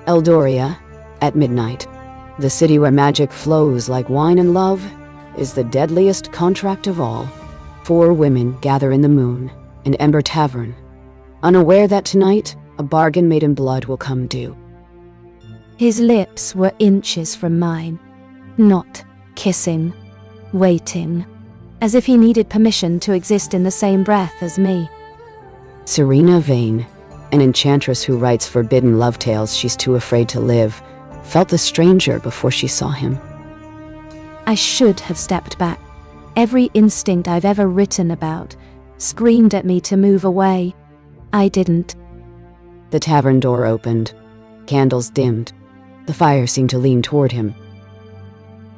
Eldoria, at midnight, the city where magic flows like wine and love, is the deadliest contract of all. 4 women gather in the Moon Ember tavern, unaware that tonight a bargain made in blood will come due. His lips were inches from mine, not kissing, waiting, as if he needed permission to exist in the same breath as me. Serena Vayne, an enchantress who writes forbidden love tales she's too afraid to live, felt the stranger before she saw him. I should have stepped back. Every instinct I've ever written about screamed at me to move away. I didn't. The tavern door opened. Candles dimmed. The fire seemed to lean toward him.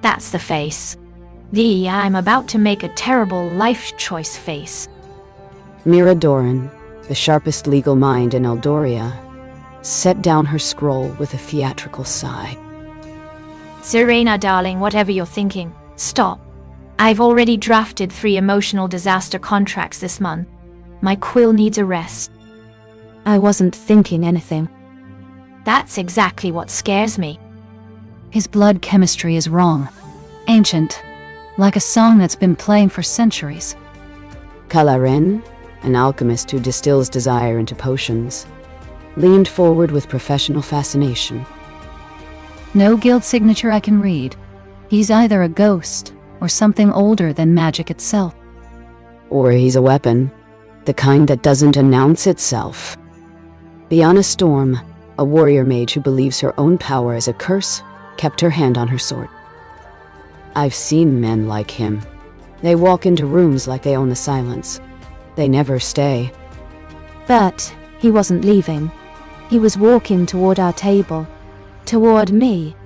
That's the face. I'm about to make a terrible life choice face. Mira, the sharpest legal mind in Eldoria, set down her scroll with a theatrical sigh. Serena, darling, whatever you're thinking, stop. I've already drafted 3 emotional disaster contracts this month. My quill needs a rest. I wasn't thinking anything. That's exactly what scares me. His blood chemistry is wrong. Ancient. Like a song that's been playing for centuries. Kalla, an alchemist who distills desire into potions, leaned forward with professional fascination. No guild signature I can read. He's either a ghost or something older than magic itself. Or he's a weapon, the kind that doesn't announce itself. Biana Storm, a warrior-mage who believes her own power is a curse, kept her hand on her sword. I've seen men like him. They walk into rooms like they own the silence. They never stay. But he wasn't leaving. He was walking toward our table. Toward me.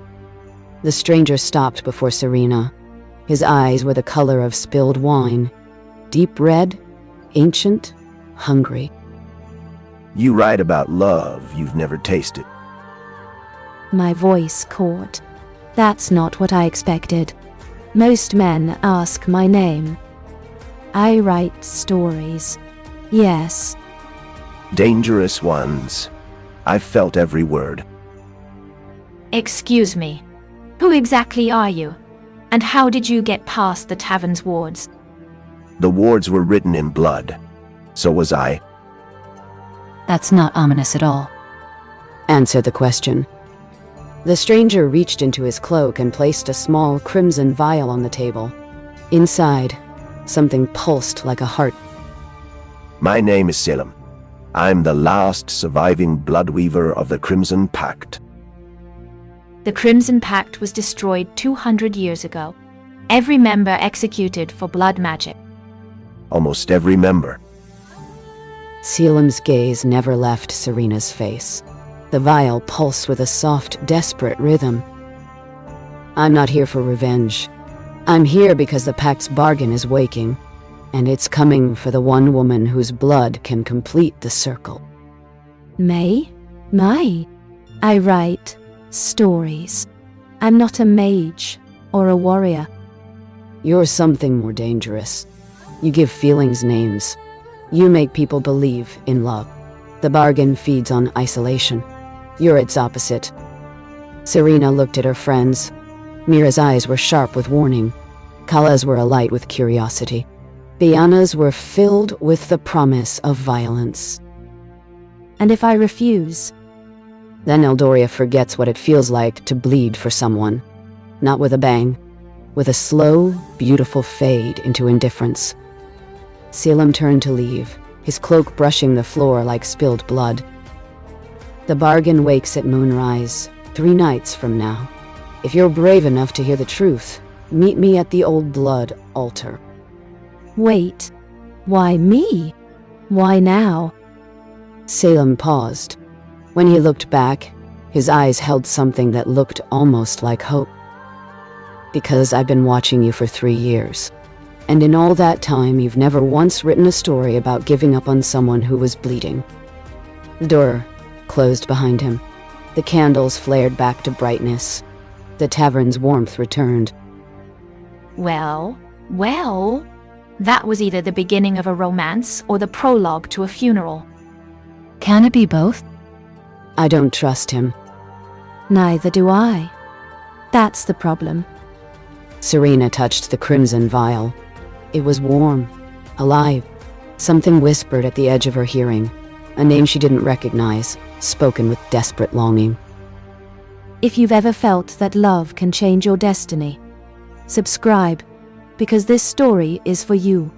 The stranger stopped before Serena. His eyes were the color of spilled wine. Deep red, ancient, hungry. You write about love you've never tasted. My voice caught. That's not what I expected. Most men ask my name. I write stories. Yes. Dangerous ones. I've felt every word. Excuse me. Who exactly are you? And how did you get past the tavern's wards? The wards were written in blood. So was I. That's not ominous at all. Answer the question. The stranger reached into his cloak and placed a small crimson vial on the table. Inside, something pulsed like a heart. My name is Caelum. I'm the last surviving Bloodweaver of the Crimson Pact. The Crimson Pact was destroyed 200 years ago. Every member executed for blood magic. Almost every member. Caelum's gaze never left Serena's face. The vial pulsed with a soft, desperate rhythm. I'm not here for revenge. I'm here because the Pact's bargain is waking, and it's coming for the one woman whose blood can complete the circle. May? I write stories. I'm not a mage or a warrior. You're something more dangerous. You give feelings names. You make people believe in love. The bargain feeds on isolation. You're its opposite. Serena looked at her friends. Mira's eyes were sharp with warning. Kalla's were alight with curiosity. Biana's were filled with the promise of violence. And if I refuse? Then Eldoria forgets what it feels like to bleed for someone. Not with a bang. With a slow, beautiful fade into indifference. Caelum turned to leave, his cloak brushing the floor like spilled blood. The bargain wakes at moonrise, 3 nights from now. If you're brave enough to hear the truth, meet me at the Old Blood altar. Wait. Why me? Why now? Caelum paused. When he looked back, his eyes held something that looked almost like hope. Because I've been watching you for 3 years. And in all that time, you've never once written a story about giving up on someone who was bleeding. The door closed behind him. The candles flared back to brightness. The tavern's warmth returned. Well, that was either the beginning of a romance or the prologue to a funeral. Can it be both? I don't trust him. Neither do I. That's the problem. Serena touched the crimson vial. It was warm, alive. Something whispered at the edge of her hearing, a name she didn't recognize, spoken with desperate longing. If you've ever felt that love can change your destiny, subscribe, because this story is for you.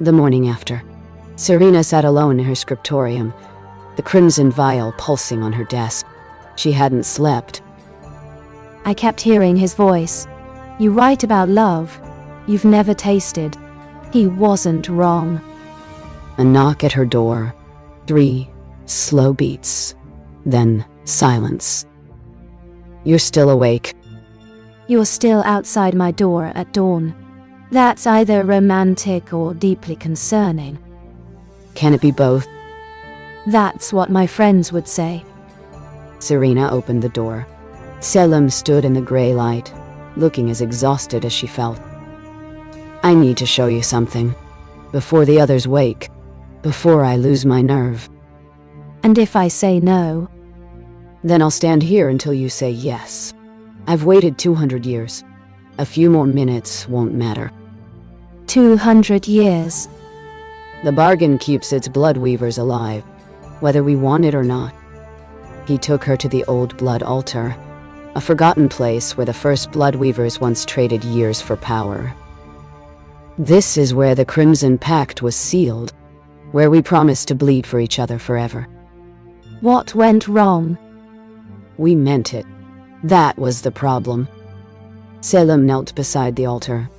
The morning after, Serena sat alone in her scriptorium, the crimson vial pulsing on her desk. She hadn't slept. I kept hearing his voice. You write about love you've never tasted. He wasn't wrong. A knock at her door. 3 slow beats. Then silence. You're still awake. You're still outside my door at dawn. That's either romantic or deeply concerning. Can it be both? That's what my friends would say. Serena opened the door. Caelum stood in the gray light, looking as exhausted as she felt. I need to show you something. Before the others wake. Before I lose my nerve. And if I say no? Then I'll stand here until you say yes. I've waited 200 years. A few more minutes won't matter. 200 years. The bargain keeps its Bloodweavers alive, whether we want it or not. He took her to the old blood altar, a forgotten place where the first Bloodweavers once traded years for power. This is where the Crimson Pact was sealed, where we promised to bleed for each other forever. What went wrong? We meant it. That was the problem. Caelum knelt beside the altar.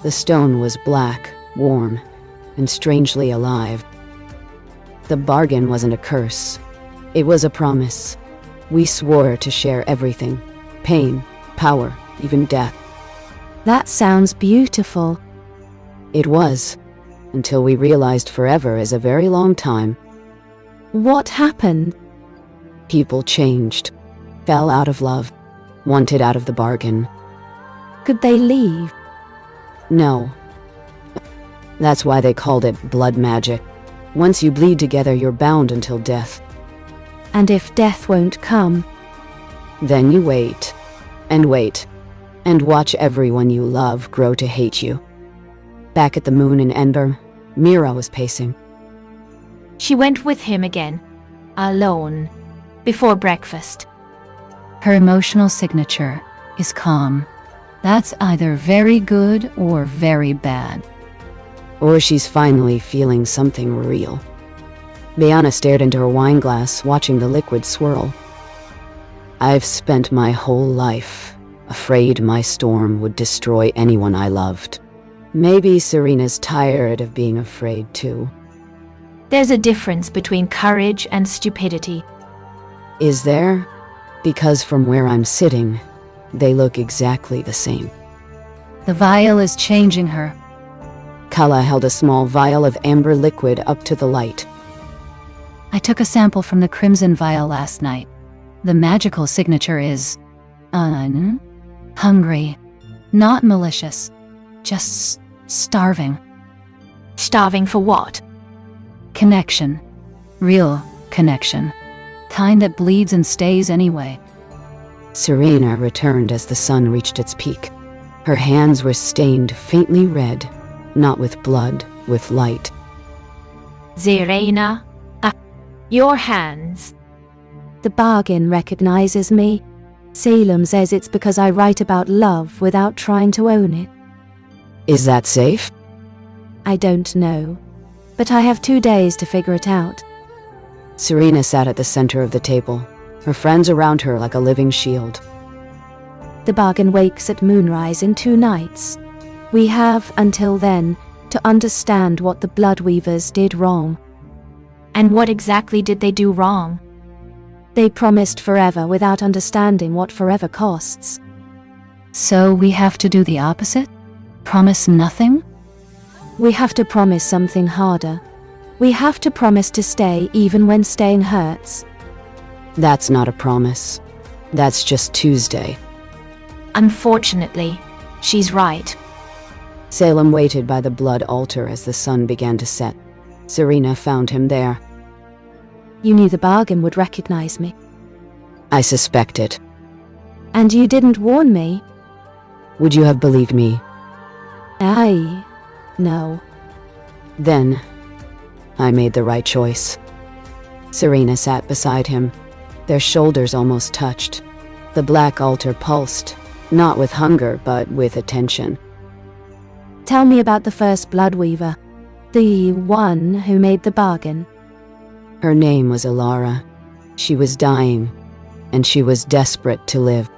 The stone was black, warm, and strangely alive. The bargain wasn't a curse. It was a promise. We swore to share everything. Pain, power, even death. That sounds beautiful. It was, until we realized forever is a very long time. What happened? People changed, fell out of love, wanted out of the bargain. Could they leave? No. That's why they called it blood magic. Once you bleed together, you're bound until death. And if death won't come? Then you wait, and watch everyone you love grow to hate you. Back at the Moon Ember, Mira was pacing. She went with him again, alone, before breakfast. Her emotional signature is calm. That's either very good or very bad. Or she's finally feeling something real. Biana stared into her wine glass, watching the liquid swirl. I've spent my whole life afraid my storm would destroy anyone I loved. Maybe Serena's tired of being afraid too. There's a difference between courage and stupidity. Is there? Because from where I'm sitting, they look exactly the same. The vial is changing her. Kalla held a small vial of amber liquid up to the light. I took a sample from the crimson vial last night. The magical signature is hungry, not malicious, just starving. Starving for what? Connection. Real connection. Kind that bleeds and stays anyway. Serena returned as the sun reached its peak. Her hands were stained faintly red, not with blood, with light. Serena, your hands. The bargain recognizes me. Caelum says it's because I write about love without trying to own it. Is that safe? I don't know, but I have 2 days to figure it out. Serena sat at the center of the table, her friends around her like a living shield. The bargain wakes at moonrise in 2 nights. We have, until then, to understand what the Bloodweavers did wrong. And what exactly did they do wrong? They promised forever without understanding what forever costs. So we have to do the opposite? Promise nothing? We have to promise something harder. We have to promise to stay even when staying hurts. That's not a promise. That's just Tuesday. Unfortunately, she's right. Caelum waited by the blood altar as the sun began to set. Serena found him there. You knew the bargain would recognize me. I suspect it. And you didn't warn me? Would you have believed me? No. Then, I made the right choice. Serena sat beside him. Their shoulders almost touched. The black altar pulsed, not with hunger, but with attention. Tell me about the first Bloodweaver. The one who made the bargain. Her name was Eldoria. She was dying, and she was desperate to live.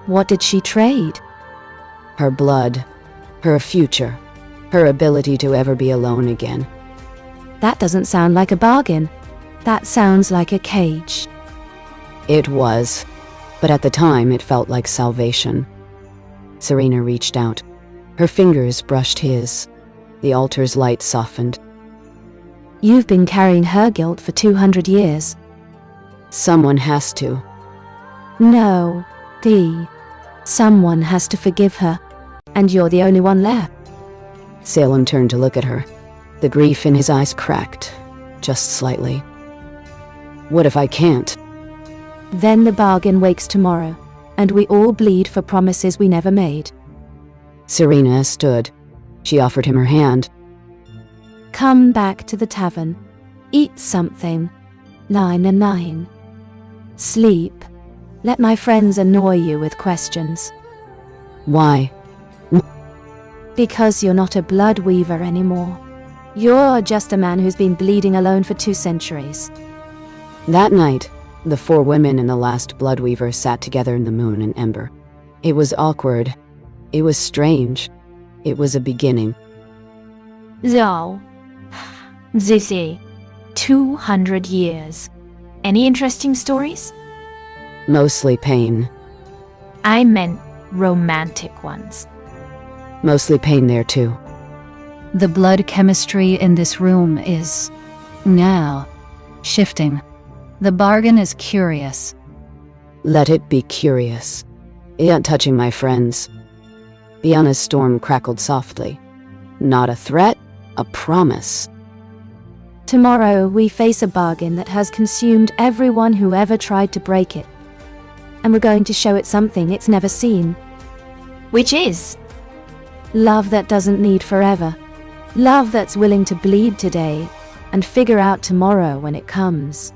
What did she trade? Her blood, her future, her ability to ever be alone again. That doesn't sound like a bargain. That sounds like a cage. It was, but at the time it felt like salvation. Serena reached out. Her fingers brushed his. The altar's light softened. You've been carrying her guilt for 200 years. Someone has to. No, Dee. Someone has to forgive her. And you're the only one left. Caelum turned to look at her. The grief in his eyes cracked, just slightly. What if I can't? Then the bargain wakes tomorrow, and we all bleed for promises we never made. Serena stood. She offered him her hand. Come back to the tavern. Eat something. 9 Sleep. Let my friends annoy you with questions. Why? Because you're not a Bloodweaver anymore. You're just a man who's been bleeding alone for 2 centuries. That night, the 4 women and the last Bloodweaver sat together in the Moon Ember. It was awkward. It was strange. It was a beginning. So, this is 200 years. Any interesting stories? Mostly pain. I meant romantic ones. Mostly pain there too. The blood chemistry in this room is now shifting. The bargain is curious. Let it be curious. Yet touching my friends. Biana's storm crackled softly. Not a threat, a promise. Tomorrow we face a bargain that has consumed everyone who ever tried to break it. And we're going to show it something it's never seen. Which is? Love that doesn't need forever. Love that's willing to bleed today and figure out tomorrow when it comes.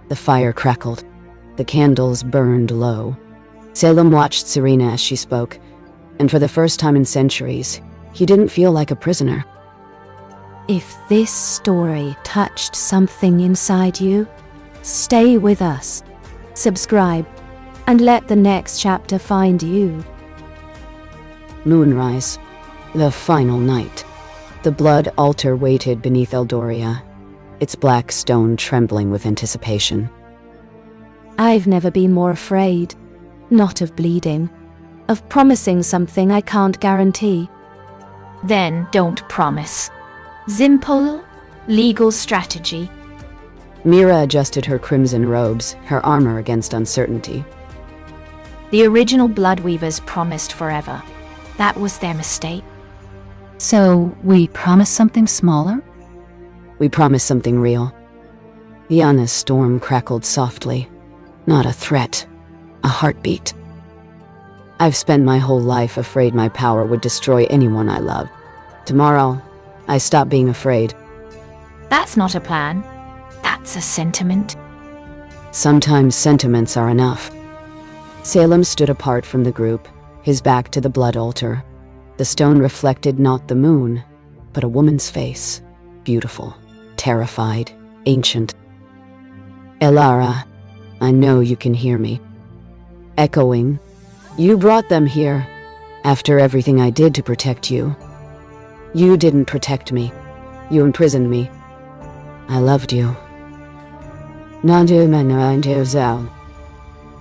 The fire crackled. The candles burned low. Caelum watched Serena as she spoke, and for the first time in centuries, he didn't feel like a prisoner. If this story touched something inside you, stay with us. Subscribe, and let the next chapter find you. Moonrise. The final night. The blood altar waited beneath Eldoria, its black stone trembling with anticipation. I've never been more afraid. Not of bleeding. Of promising something I can't guarantee. Then don't promise. Simple, legal strategy. Mira adjusted her crimson robes, her armor against uncertainty. The original Bloodweavers promised forever. That was their mistake. So, we promise something smaller? We promise something real. Biana's storm crackled softly. Not a threat, a heartbeat. I've spent my whole life afraid my power would destroy anyone I love. Tomorrow, I stop being afraid. That's not a plan. That's a sentiment. Sometimes sentiments are enough. Caelum stood apart from the group, his back to the blood altar. The stone reflected not the moon, but a woman's face. Beautiful, terrified, ancient. Eldoria, I know you can hear me. Echoing, you brought them here, after everything I did to protect you. You didn't protect me. You imprisoned me. I loved you.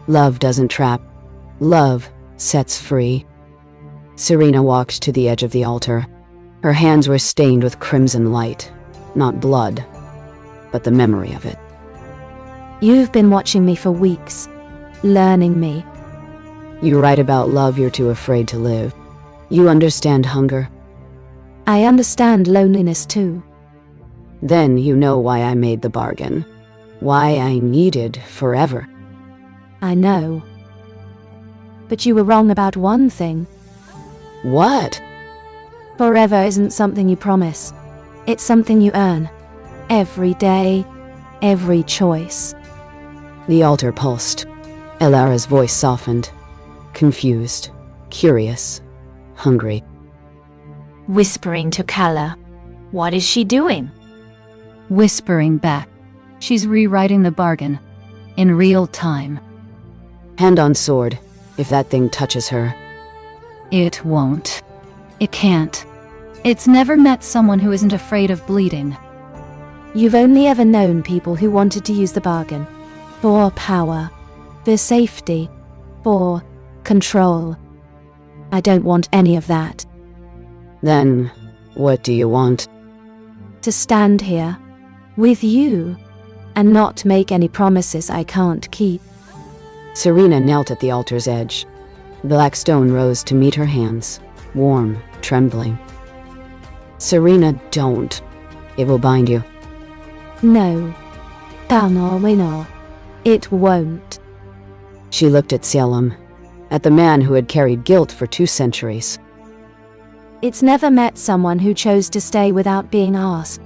Love doesn't trap. Love sets free. Serena walked to the edge of the altar. Her hands were stained with crimson light. Not blood, but the memory of it. You've been watching me for weeks. Learning me. You write about love you're too afraid to live. You understand hunger. I understand loneliness too. Then you know why I made the bargain. Why I needed forever. I know. But you were wrong about one thing. What? Forever isn't something you promise. It's something you earn. Every day, every choice. The altar pulsed. Elara's voice softened. Confused, curious, hungry. Whispering to Kalla. What is she doing? Whispering back. She's rewriting the bargain. In real time. Hand on sword, if that thing touches her. It won't. It can't. It's never met someone who isn't afraid of bleeding. You've only ever known people who wanted to use the bargain. For power. For safety. For control. I don't want any of that. Then, what do you want? To stand here. With you. And not make any promises I can't keep. Serena knelt at the altar's edge. Black stone rose to meet her hands, warm, trembling. Serena, don't. It will bind you. No. No. It won't. She looked at Caelum, at the man who had carried guilt for 2 centuries. It's never met someone who chose to stay without being asked.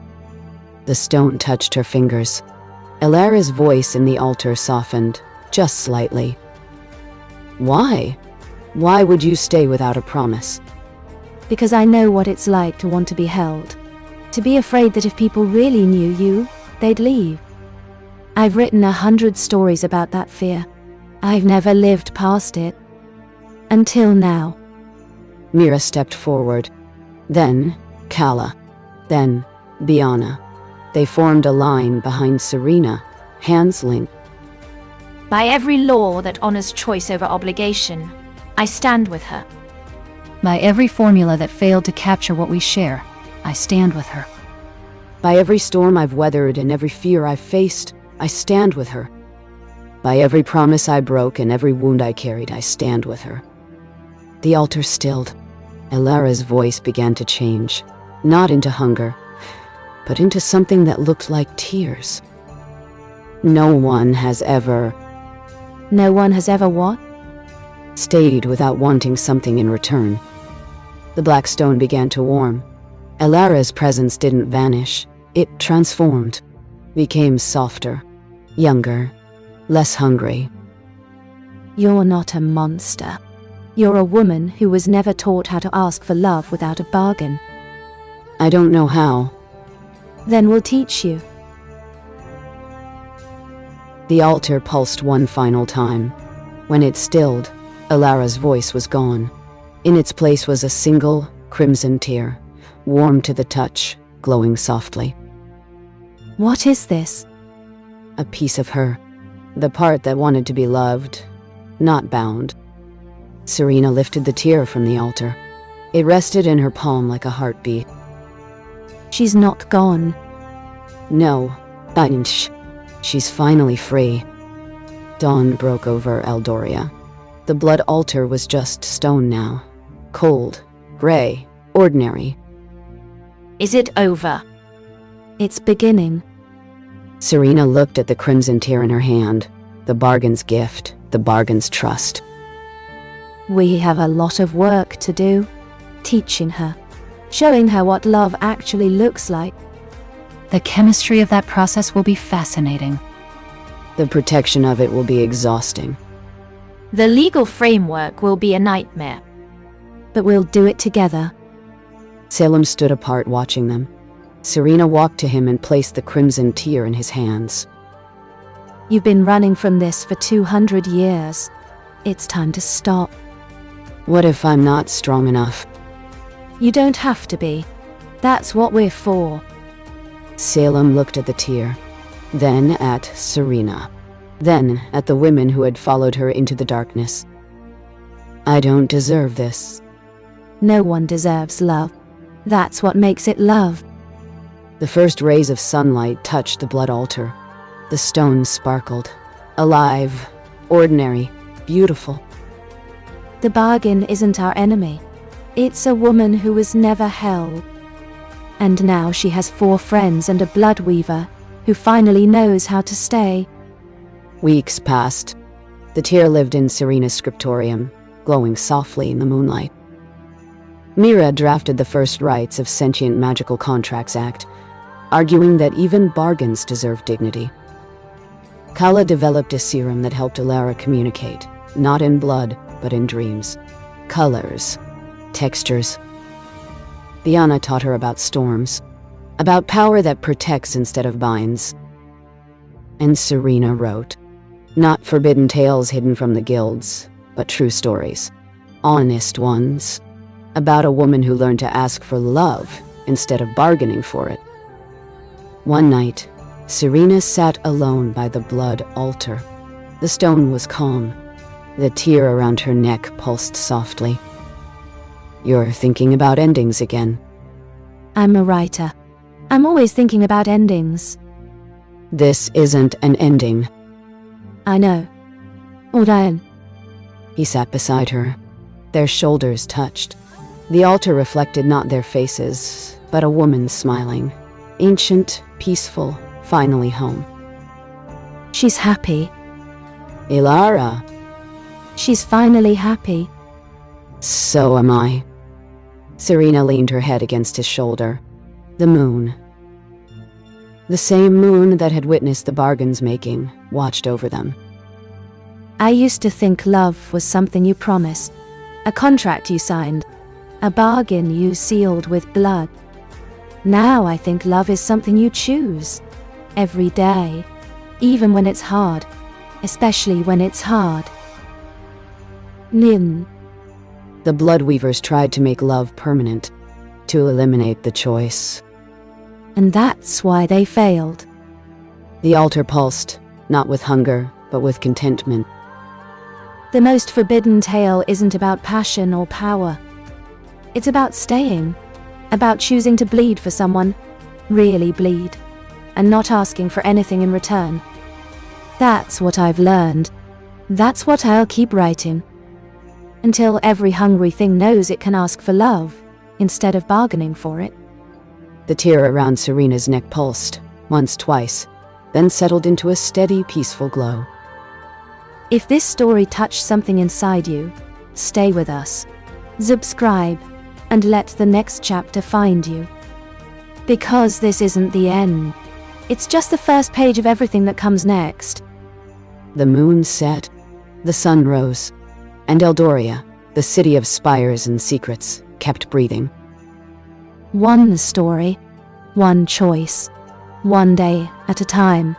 The stone touched her fingers. Elara's voice in the altar softened, just slightly. Why? Why would you stay without a promise? Because I know what it's like to want to be held. To be afraid that if people really knew you, they'd leave. I've written 100 stories about that fear. I've never lived past it. Until now. Mira stepped forward. Then, Kalla. Then, Biana. They formed a line behind Serena, hands linked. By every law that honors choice over obligation, I stand with her. By every formula that failed to capture what we share, I stand with her. By every storm I've weathered and every fear I've faced, I stand with her. By every promise I broke and every wound I carried, I stand with her. The altar stilled. Elara's voice began to change, not into hunger, but into something that looked like tears. No one has ever... No one has ever what? Stayed without wanting something in return. The black stone began to warm. Elara's presence didn't vanish. It transformed, became softer, younger, less hungry. You're not a monster. You're a woman who was never taught how to ask for love without a bargain. I don't know how. Then we'll teach you. The altar pulsed one final time. When it stilled, Elara's voice was gone. In its place was a single, crimson tear, warm to the touch, glowing softly. What is this? A piece of her. The part that wanted to be loved, not bound. Serena lifted the tear from the altar. It rested in her palm like a heartbeat. She's not gone. No, Shh. She's finally free. Dawn broke over Eldoria. The blood altar was just stone now. Cold, gray, ordinary. Is it over? It's beginning. Serena looked at the crimson tear in her hand. The bargain's gift, the bargain's trust. We have a lot of work to do. Teaching her. Showing her what love actually looks like. The chemistry of that process will be fascinating. The protection of it will be exhausting. The legal framework will be a nightmare. But we'll do it together. Caelum stood apart watching them. Serena walked to him and placed the crimson tear in his hands. You've been running from this for 200 years. It's time to stop. What if I'm not strong enough? You don't have to be. That's what we're for. Caelum looked at the tear, then at Serena, then at the women who had followed her into the darkness. I don't deserve this. No one deserves love. That's what makes it love. The first rays of sunlight touched the blood altar. The stones sparkled. Alive, ordinary, beautiful. The bargain isn't our enemy. It's a woman who was never held. And now she has 4 friends and a Bloodweaver, who finally knows how to stay. Weeks passed. The tear lived in Serena's scriptorium, glowing softly in the moonlight. Mira drafted the first rites of Sentient Magical Contracts Act, arguing that even bargains deserve dignity. Kalla developed a serum that helped Eldoria communicate, not in blood, but in dreams. Colors, textures. Biana taught her about storms, about power that protects instead of binds. And Serena wrote, not forbidden tales hidden from the guilds, but true stories, honest ones, about a woman who learned to ask for love instead of bargaining for it. One night, Serena sat alone by the blood altar. The stone was calm. The tear around her neck pulsed softly. You're thinking about endings again. I'm a writer. I'm always thinking about endings. This isn't an ending. I know. Orion. He sat beside her. Their shoulders touched. The altar reflected not their faces, but a woman smiling. Ancient, peaceful, finally home. She's happy. Eldoria. She's finally happy. So am I. Serena leaned her head against his shoulder. The moon. The same moon that had witnessed the bargains making, watched over them. I used to think love was something you promised, a contract you signed, a bargain you sealed with blood. Now I think love is something you choose, every day, even when it's hard, especially when it's hard. Nin. The Bloodweavers tried to make love permanent, to eliminate the choice. And that's why they failed. The altar pulsed, not with hunger, but with contentment. The most forbidden tale isn't about passion or power. It's about staying, about choosing to bleed for someone, really bleed, and not asking for anything in return. That's what I've learned. That's what I'll keep writing. Until every hungry thing knows it can ask for love, instead of bargaining for it. The tear around Serena's neck pulsed, once, twice, then settled into a steady, peaceful glow. If this story touched something inside you, stay with us. Subscribe, and let the next chapter find you. Because this isn't the end. It's just the first page of everything that comes next. The moon set, the sun rose, and Eldoria, the city of spires and secrets, kept breathing. One story, one choice, one day at a time.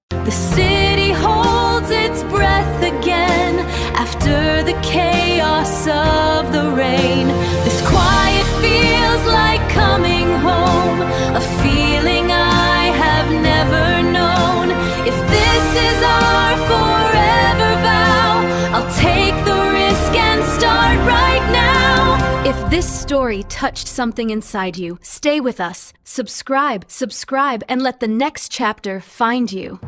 The city holds its breath again after the chaos of the rain. This quiet feels like coming home, a feeling I have never known. If this is our forever vow, I'll take the risk and start right now. If this story touched something inside you, stay with us. Subscribe, and let the next chapter find you.